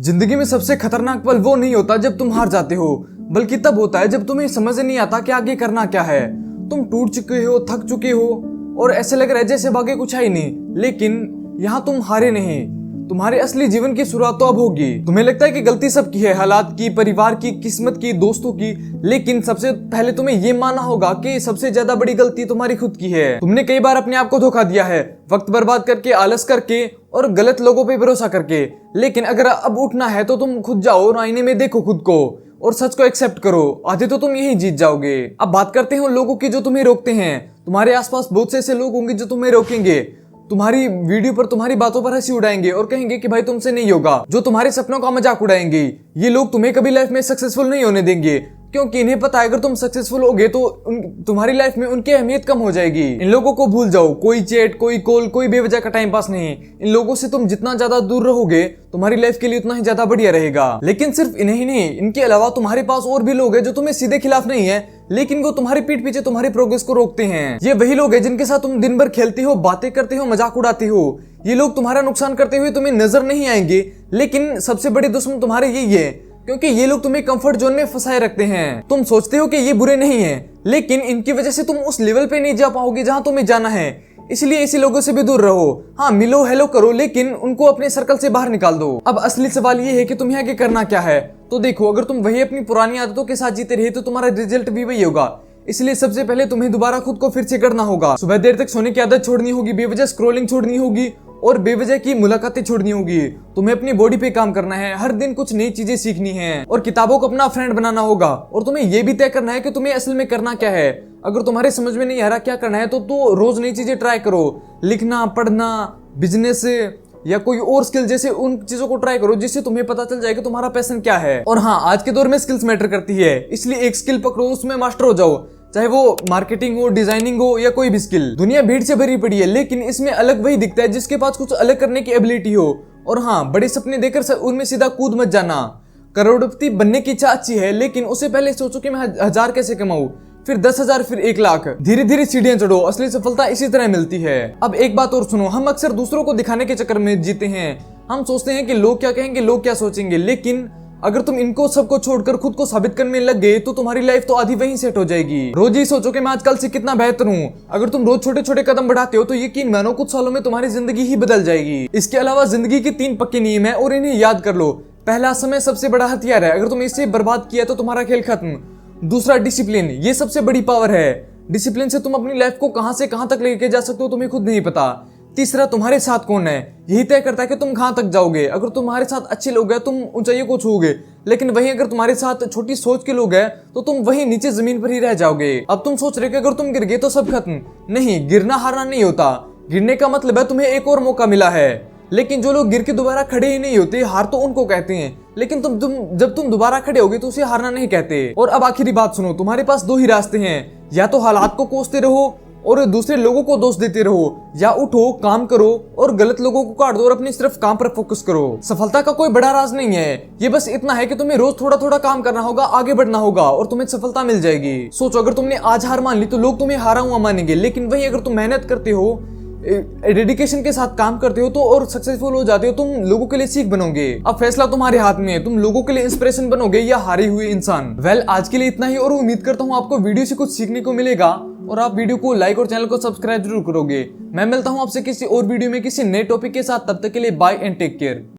जिंदगी में सबसे खतरनाक पल वो नहीं होता जब तुम हार जाते हो, बल्कि तब होता है जब तुम्हें समझ नहीं आता कि आगे करना क्या है। तुम टूट चुके हो, थक चुके हो और ऐसे लग रहा है जैसे आगे कुछ है ही नहीं। लेकिन यहाँ तुम हारे नहीं, तुम्हारे असली जीवन की शुरुआत तो अब होगी। तुम्हें लगता है कि गलती सबकी है, हालात की, परिवार की, किस्मत की, दोस्तों की, लेकिन सबसे पहले तुम्हें ये मानना होगा कि सबसे ज्यादा बड़ी गलती तुम्हारी खुद की है। तुमने कई बार अपने आप को धोखा दिया है, वक्त बर्बाद करके, आलस करके और गलत लोगों पे भरोसा करके। लेकिन अगर अब उठना है तो तुम खुद जाओ और आईने में देखो खुद को और सच को एक्सेप्ट करो। आधे तो तुम यही जीत जाओगे। अब बात करते हैं उन लोगों की जो तुम्हें रोकते हैं। तुम्हारे आसपास बहुत से ऐसे लोग होंगे जो तुम्हें रोकेंगे, तुम्हारी वीडियो पर, तुम्हारी बातों पर हंसी उड़ाएंगे और कहेंगे कि भाई तुमसे नहीं होगा, जो तुम्हारे सपनों का मजाक उड़ाएंगे। ये लोग तुम्हें कभी लाइफ में सक्सेसफुल नहीं होने देंगे, क्योंकि इन्हें पता है अगर तुम सक्सेसफुल होगे तो तुम्हारी लाइफ में उनकी अहमियत कम हो जाएगी। इन लोगों को भूल जाओ। कोई चैट, कोई कॉल, कोई बेवजह का टाइम पास नहीं। इन लोगों से तुम जितना ज्यादा दूर रहोगे तुम्हारी लाइफ के लिए उतना ही ज्यादा बढ़िया रहेगा। लेकिन सिर्फ इन्हें ही नहीं, इनके अलावा तुम्हारे पास और भी लोग हैं जो तुम्हें सीधे खिलाफ नहीं है, लेकिन वो तुम्हारी पीठ पीछे तुम्हारी प्रोग्रेस को रोकते हैं। ये वही लोग हैं जिनके साथ तुम दिन भर खेलते हो, बातें करते हो, मजाक उड़ाते हो। ये लोग तुम्हारा नुकसान करते हुए तुम्हें नजर नहीं आएंगे, लेकिन सबसे बड़े दुश्मन तुम्हारे यही है, क्योंकि ये लोग तुम्हें कंफर्ट जोन में फंसाए रखते हैं। तुम सोचते हो कि ये बुरे नहीं हैं, लेकिन इनकी वजह से तुम उस लेवल पे नहीं जा पाओगे जहां तुम्हें जाना है। इसलिए ऐसे लोगों से भी दूर रहो। हाँ, मिलो, हेलो करो, लेकिन उनको अपने सर्कल से बाहर निकाल दो। अब असली सवाल ये है कि तुम्हें आगे करना क्या है। तो देखो, अगर तुम वही अपनी पुरानी आदतों के साथ जीते रहे तो तुम्हारा रिजल्ट भी वही होगा। इसलिए सबसे पहले तुम्हें दोबारा खुद को फिर से करना होगा। सुबह देर तक सोने की आदत छोड़नी होगी, बेवजह स्क्रोलिंग छोड़नी होगी और बेवजह की मुलाकातें छोड़नी होगी। तुम्हें अपनी बॉडी पे काम करना है, हर दिन कुछ नई चीजें सीखनी है और किताबों को अपना फ्रेंड बनाना होगा। और तुम्हें यह भी तय करना है कि तुम्हें असल में करना क्या है। अगर तुम्हारे समझ में नहीं आ रहा क्या करना है तो रोज नई चीजें ट्राई करो। लिखना, पढ़ना, बिजनेस या कोई और स्किल जैसे उन चीजों को ट्राई करो जिससे तुम्हें पता चल जाए कि तुम्हारा पैशन क्या है। और हाँ, आज के दौर में स्किल्स मैटर करती है, इसलिए एक स्किल पकड़ो, उसमें मास्टर हो जाओ। चाहे वो मार्केटिंग हो, डिजाइनिंग हो या कोई भी स्किल। दुनिया भीड़ से भरी पड़ी है, लेकिन इसमें अलग वही दिखता है जिसके पास कुछ अलग करने की एबिलिटी हो। और हाँ, बड़े सपने देखकर उनमें सीधा कूद मत जाना। करोड़पति बनने की इच्छा अच्छी है, लेकिन उससे पहले सोचो कि मैं 1000 कैसे कमाऊं, फिर 10,000, फिर 1,00,000। धीरे धीरे सीढ़ियां चढ़ो। असली सफलता इसी तरह मिलती है। अब एक बात और सुनो, हम अक्सर दूसरों को दिखाने के चक्कर में जीते हैं। हम सोचते हैं कि लोग क्या कहेंगे, लोग क्या सोचेंगे, लेकिन अगर तुम इनको सबको छोड़कर खुद को साबित करने लग गए तो तुम्हारी लाइफ तो आधी वहीं सेट हो जाएगी। रोज ही सोचो कि मैं आजकल से कितना बेहतर हूँ। अगर तुम रोज छोटे छोटे कदम बढ़ाते हो तो यकीन मानो कुछ सालों में तुम्हारी जिंदगी ही बदल जाएगी। इसके अलावा जिंदगी की 3 पक्के नियम है और इन्हें याद कर लो। पहला, समय सबसे बड़ा हथियार है, अगर तुम इसे बर्बाद किया तो तुम्हारा खेल खत्म। दूसरा, डिसिप्लिन, ये सबसे बड़ी पावर है। डिसिप्लिन से तुम अपनी लाइफ को कहां से कहां तक लेके जा सकते हो तुम्हें खुद नहीं पता। तीसरा, तुम्हारे साथ कौन है, यही तय करता है कि तुम कहां तक जाओगे। अगर तुम्हारे साथ अच्छे लोग हैं तुम ऊंचाइयों को छूओगे, लेकिन वहीं अगर तुम्हारे साथ छोटी सोच के लोग हैं तो तुम वहीं नीचे जमीन पर ही रह जाओगे। अब तुम सोच रहे हो कि अगर तुम गिर गए तो सब खत्म। नहीं, गिरना हारना नहीं होता। गिरने का मतलब है तुम्हें एक और मौका मिला है। लेकिन जो लोग गिर के दोबारा खड़े ही नहीं होते, हार तो उनको कहते हैं। लेकिन जब तुम दोबारा खड़े होगे तो उसे हारना नहीं कहते। और अब आखिरी बात सुनो, तुम्हारे पास 2 ही रास्ते हैं, या तो हालात को कोसते रहो और दूसरे लोगों को दोष देते रहो, या उठो, काम करो और गलत लोगों को काट दो और अपनी सिर्फ काम पर फोकस करो। सफलता का कोई बड़ा राज नहीं है, ये बस इतना है कि तुम्हें रोज थोड़ा थोड़ा काम करना होगा, आगे बढ़ना होगा और तुम्हें सफलता मिल जाएगी। सोचो, अगर तुमने आज हार मान ली तो लोग तुम्हें हारा हुआ मानेंगे, लेकिन वही अगर तुम मेहनत करते हो, डेडिकेशन के साथ काम करते हो तो और सक्सेसफुल हो जाते हो, तुम लोगों के लिए सीख बनोगे। अब फैसला तुम्हारे हाथ में है, तुम लोगों के लिए इंस्पिरेशन बनोगे या हारे हुए इंसान। आज के लिए इतना ही और उम्मीद करता हूँ आपको वीडियो से कुछ सीखने को मिलेगा और आप वीडियो को लाइक और चैनल को सब्सक्राइब जरूर करोगे। मैं मिलता हूँ आपसे किसी और वीडियो में किसी नए टॉपिक के साथ। तब तक के लिए बाय एंड टेक केयर।